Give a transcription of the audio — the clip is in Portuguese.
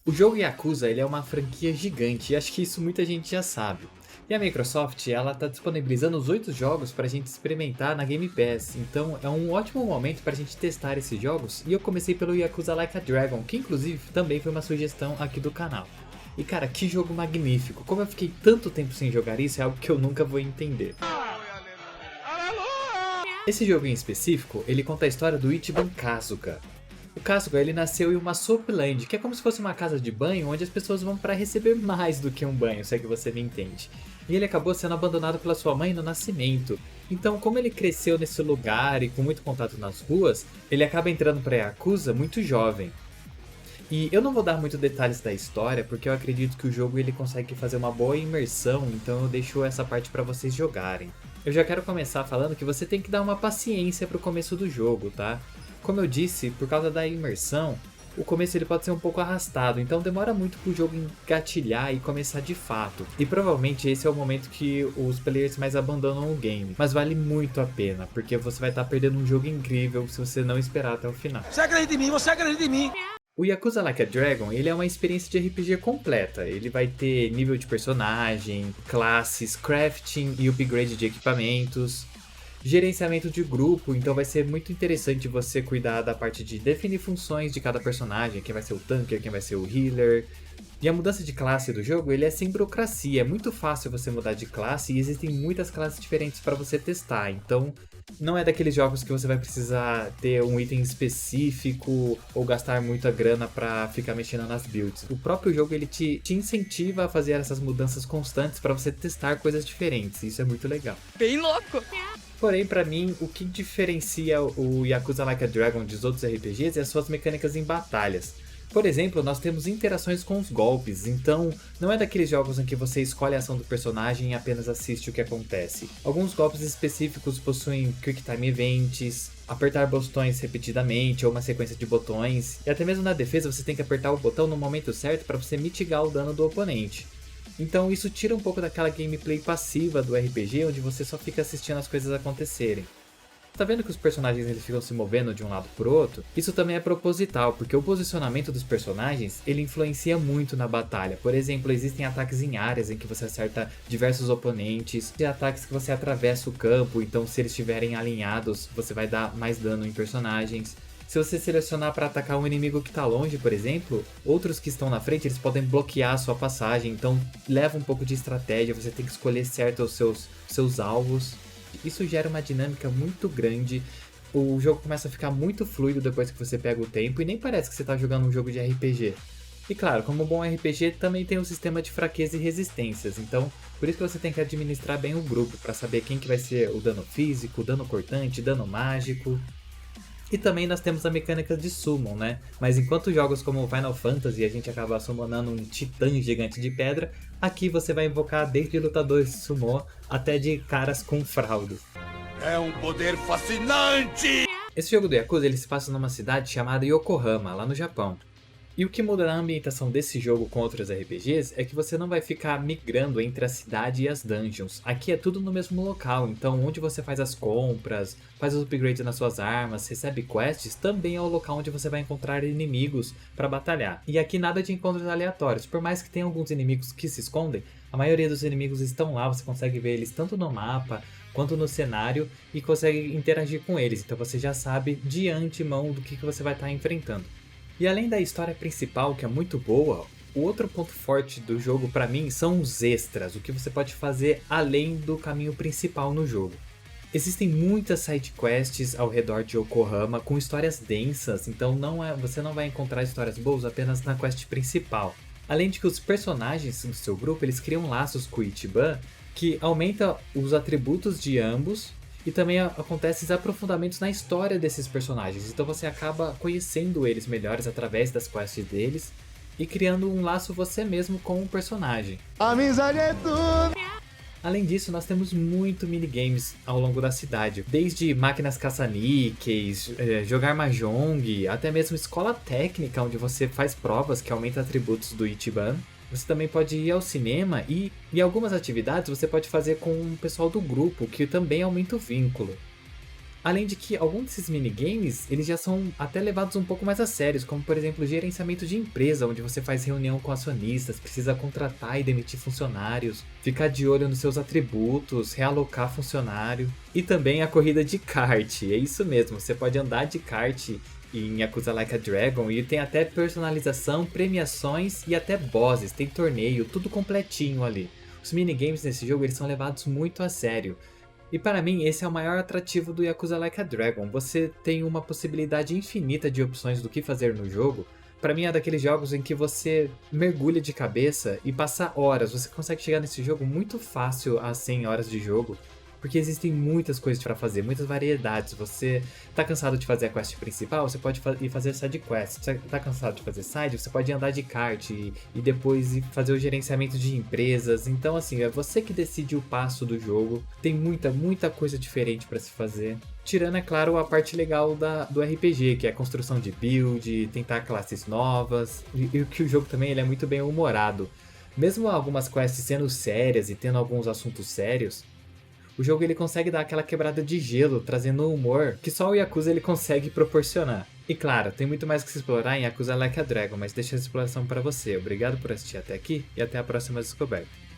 O jogo Yakuza ele é uma franquia gigante e acho que isso muita gente já sabe. E a Microsoft ela está disponibilizando os 8 jogos para a gente experimentar na Game Pass, então é um ótimo momento para a gente testar esses jogos e eu comecei pelo Yakuza Like a Dragon, que inclusive também foi uma sugestão aqui do canal. E cara, que jogo magnífico, como eu fiquei tanto tempo sem jogar isso é algo que eu nunca vou entender. Esse jogo em específico, ele conta a história do Ichiban Kasuga. O Kasuga ele nasceu em uma soapland, que é como se fosse uma casa de banho onde as pessoas vão para receber mais do que um banho, se é que você me entende. E ele acabou sendo abandonado pela sua mãe no nascimento. Então, como ele cresceu nesse lugar e com muito contato nas ruas, ele acaba entrando para Yakuza muito jovem. E eu não vou dar muitos detalhes da história, porque eu acredito que o jogo ele consegue fazer uma boa imersão, então eu deixo essa parte para vocês jogarem. Eu já quero começar falando que você tem que dar uma paciência pro começo do jogo, tá? Como eu disse, por causa da imersão, o começo ele pode ser um pouco arrastado, então demora muito pro jogo engatilhar e começar de fato. E provavelmente esse é o momento que os players mais abandonam o game. Mas vale muito a pena, porque você vai estar perdendo um jogo incrível se você não esperar até o final. Você acredita em mim? Você acredita em mim? O Yakuza Like a Dragon, ele é uma experiência de RPG completa. Ele vai ter nível de personagem, classes, crafting e upgrade de equipamentos, gerenciamento de grupo, então vai ser muito interessante você cuidar da parte de definir funções de cada personagem, quem vai ser o tanker, quem vai ser o healer. E a mudança de classe do jogo, ele é sem burocracia, é muito fácil você mudar de classe e existem muitas classes diferentes para você testar, então não é daqueles jogos que você vai precisar ter um item específico ou gastar muita grana para ficar mexendo nas builds. O próprio jogo ele te incentiva a fazer essas mudanças constantes para você testar coisas diferentes, isso é muito legal. Bem louco! Porém, pra mim, o que diferencia o Yakuza Like a Dragon dos outros RPGs é as suas mecânicas em batalhas. Por exemplo, nós temos interações com os golpes, então não é daqueles jogos em que você escolhe a ação do personagem e apenas assiste o que acontece. Alguns golpes específicos possuem Quick Time Events, apertar botões repetidamente ou uma sequência de botões, e até mesmo na defesa você tem que apertar o botão no momento certo para você mitigar o dano do oponente. Então isso tira um pouco daquela gameplay passiva do RPG, onde você só fica assistindo as coisas acontecerem. Tá vendo que os personagens eles ficam se movendo de um lado pro outro? Isso também é proposital, porque o posicionamento dos personagens ele influencia muito na batalha. Por exemplo, existem ataques em áreas em que você acerta diversos oponentes, e ataques que você atravessa o campo, então se eles estiverem alinhados, você vai dar mais dano em personagens. Se você selecionar para atacar um inimigo que está longe, por exemplo, outros que estão na frente eles podem bloquear a sua passagem, então leva um pouco de estratégia, você tem que escolher certo os seus alvos. Isso gera uma dinâmica muito grande, o jogo começa a ficar muito fluido depois que você pega o tempo e nem parece que você está jogando um jogo de RPG. E claro, como um bom RPG também tem um sistema de fraqueza e resistências, então por isso que você tem que administrar bem o grupo para saber quem que vai ser o dano físico, dano cortante, dano mágico. E também nós temos a mecânica de summon, né? Mas enquanto jogos como Final Fantasy a gente acaba summonando um titã gigante de pedra, aqui você vai invocar desde lutadores de sumo até de caras com fraldas. É um poder fascinante! Esse jogo do Yakuza ele se passa numa cidade chamada Yokohama, lá no Japão. E o que muda na ambientação desse jogo com outros RPGs é que você não vai ficar migrando entre a cidade e as dungeons. Aqui é tudo no mesmo local, então onde você faz as compras, faz os upgrades nas suas armas, recebe quests, também é o local onde você vai encontrar inimigos para batalhar. E aqui nada de encontros aleatórios, por mais que tenha alguns inimigos que se escondem, a maioria dos inimigos estão lá, você consegue ver eles tanto no mapa quanto no cenário e consegue interagir com eles, então você já sabe de antemão do que você vai estar enfrentando. E além da história principal, que é muito boa, o outro ponto forte do jogo pra mim são os extras, o que você pode fazer além do caminho principal no jogo. Existem muitas side quests ao redor de Yokohama com histórias densas, então você não vai encontrar histórias boas apenas na quest principal. Além de que os personagens do seu grupo eles criam laços com o Ichiban, que aumenta os atributos de ambos, e também acontecem aprofundamentos na história desses personagens, então você acaba conhecendo eles melhores através das quests deles e criando um laço você mesmo com o personagem. Amizade é tudo! Além disso, nós temos muito minigames ao longo da cidade, desde máquinas caça-níqueis, jogar mahjong, até mesmo escola técnica, onde você faz provas que aumentam atributos do Ichiban. Você também pode ir ao cinema e algumas atividades você pode fazer com o pessoal do grupo, que também aumenta o vínculo. Além de que alguns desses minigames, eles já são até levados um pouco mais a sérios, como por exemplo o gerenciamento de empresa, onde você faz reunião com acionistas, precisa contratar e demitir funcionários, ficar de olho nos seus atributos, realocar funcionário, e também a corrida de kart, é isso mesmo, você pode andar de kart em Yakuza Like a Dragon e tem até personalização, premiações e até bosses, tem torneio, tudo completinho ali. Os minigames nesse jogo eles são levados muito a sério. E para mim, esse é o maior atrativo do Yakuza Like a Dragon. Você tem uma possibilidade infinita de opções do que fazer no jogo. Para mim é daqueles jogos em que você mergulha de cabeça e passa horas. Você consegue chegar nesse jogo muito fácil a 100 horas de jogo. Porque existem muitas coisas para fazer, muitas variedades. Você tá cansado de fazer a quest principal, você pode ir fazer side quest. Você tá cansado de fazer side, você pode andar de kart e depois ir fazer o gerenciamento de empresas. Então assim, é você que decide o passo do jogo. Tem muita coisa diferente para se fazer. Tirando, é claro, a parte legal do RPG, que é a construção de build, tentar classes novas. E que o jogo também ele é muito bem humorado. Mesmo algumas quests sendo sérias e tendo alguns assuntos sérios, o jogo ele consegue dar aquela quebrada de gelo, trazendo um humor que só o Yakuza ele consegue proporcionar. E claro, tem muito mais que se explorar em Yakuza Like a Dragon, mas deixa a exploração para você. Obrigado por assistir até aqui e até a próxima descoberta.